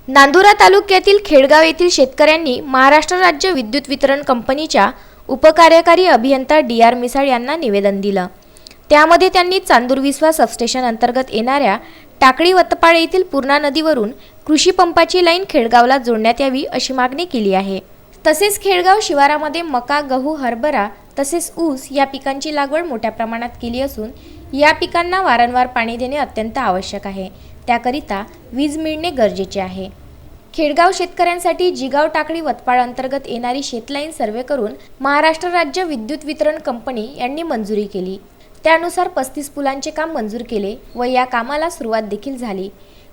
नांदुरा तालुक्यातील खेडगाव येथील शेतकऱ्यांनी महाराष्ट्र राज्य विद्युत वितरण कंपनीच्या उपकार्यकारी अभियंता डी.आर. मिसाळ यांना निवेदन दिलं। त्यामध्ये त्यांनी चांदूर विसवा सबस्टेशन अंतर्गत येणाऱ्या टाकळी वतपाळ येथील पूर्णा नदीवरून कृषी पंपाची लाईन खेडगावला जोडण्यात यावी अशी मागणी केली आहे। तसेच खेडगाव शिवारामध्ये मका, गहू, हरभरा तसेच ऊस या पिकांची लागवड मोठ्या प्रमाणात केली असून या पिकांना वारंवार पाणी देणे अत्यंत आवश्यक आहे। त्याकरिता वीज मिळणे गरजेचे आहे। खेडगाव शेतकऱ्यांसाठी जिगाव टाकळी वतपाळ अंतर्गत येणारी शेतलाईन सर्वे करून महाराष्ट्र राज्य विद्युत वितरण कंपनी यांनी मंजुरी केली। त्यानुसार 35 पुलांचे काम मंजूर केले व या कामाला सुरुवात देखील झाली।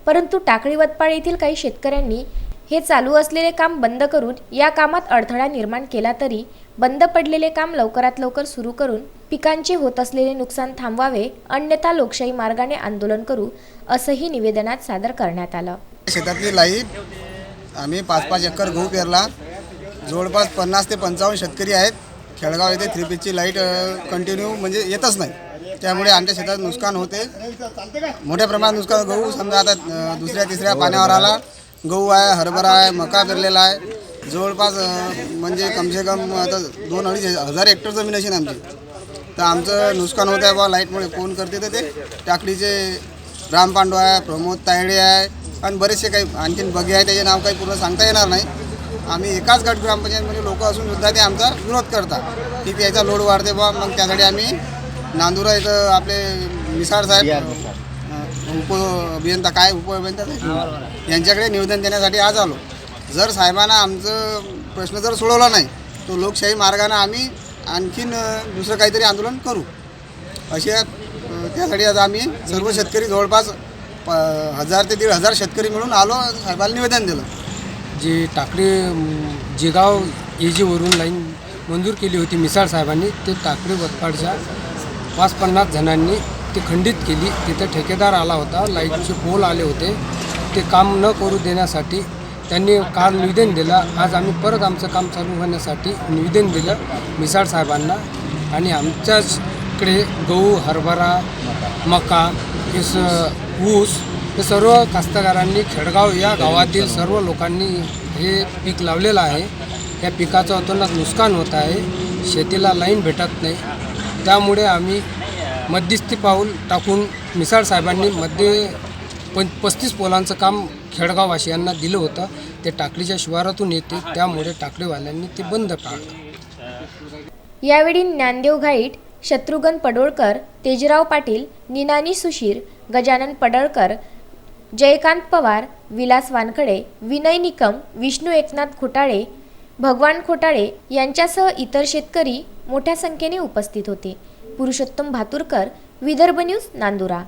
परंतु टाकळी वतपाळ येथील काही शेतकऱ्यांनी हे चालू असलेले काम बंद करून या कामात अडथळा निर्माण केला, तरी बंद पडलेले काम लवकरात लवकर सुरू करून पिकांचे होत असलेले नुकसान थांबवावे, अन्यथा लोकशाही मार्गाने आंदोलन करू असंही निवेदनात सादर करण्यात आलं। शेतातली लाईट आम्ही 5-5 एकर गहू पेरला। जवळपास 50 ते 55 शेतकरी आहेत। खेडगाव येथे 3 पीचची लाईट कंटिन्यू म्हणजे येतच नाही, त्यामुळे आमच्या शेतात नुकसान होते, मोठ्या प्रमाणात नुकसान। गहू समजा आता दुसऱ्या-तिसऱ्या पाण्यावर आला, गहू आहे, हरभरा आहे, मका पेरलेला आहे। जवळपास म्हणजे कमसे कम आता 2-2.5 हजार हेक्टर जमीन असेल आमची, तर आमचं नुकसान होत आहे बा लाईटमुळे। कोण करते तर ते टाकळीचे राम पांडू आहे, प्रमोद तायडे आहे आणि बरेचसे काही आणखीन बघे आहे, त्याचे नाव काही पूर्ण सांगता येणार नाही। आम्ही एकाच गट ग्रामपंचायतमध्ये लोक असून सुद्धा ते आमचा विरोध करतात की त्याचा लोड वाढते बा। मग त्यासाठी आम्ही नांदुरा इथं आपले मिसाळ साहेब उप अभियंता यांच्याकडे निवेदन देण्यासाठी आज आलो। जर साहेबांना आमचं प्रश्न जर सोडवला नाही तो लोकशाही मार्गाने आम्ही आणखीन दुसरं काहीतरी आंदोलन करू अशा त्यासाठी आज आम्ही सर्व शेतकरी जवळपास 1000 ते 1500 शेतकरी मिळून आलो, साहेबांना निवेदन दिलं। जी टाकळी जिगाव एजीवरून लाईन मंजूर केली होती मिसाळ साहेबांनी, ते टाकळी वतपाळच्या 50 जणांनी ती खंडित केली। तिथे ठेकेदार आला होता, लाईटचे पोल आले होते, ते काम न करू देण्यासाठी त्यांनी काल निवेदन दिलं। आज आम्ही परत आमचं काम चालू होण्यासाठी निवेदन दिलं मिसाळ साहेबांना। आणि आमच्याकडे गहू, हरभरा, मका, ऊस हे सर्व कास्तकारांनी खेडगाव या गावातील सर्व लोकांनी हे पीक लावलेलं आहे। या पिकाचं अतोनात नुकसान होत आहे, शेतीला लाईन भेटत नाही। त्यामुळे आम्ही मध्यस्थी पाऊल टाकून मिसाळ साहेबांनी 35 पोलांचं काम खेडगाववासियांना दिलं होतं। ते टाकळीच्या शिवारातून येते, त्यामुळे टाकळीवाल्यांनी ते बंद पाडलं। यावेळी ज्ञानदेव घाईट, शत्रुघ्न पडोळकर, तेजराव पाटील, निनानी सुशीर, गजानन पडळकर, जयकांत पवार, विलास वानखडे, विनय निकम, विष्णू एकनाथ खोटाळे, भगवान खोटाळे यांच्यासह इतर शेतकरी मोठ्या संख्येने उपस्थित होते। पुरुषोत्तम भातुरकर, विदर्भ न्यूज, नांदुरा।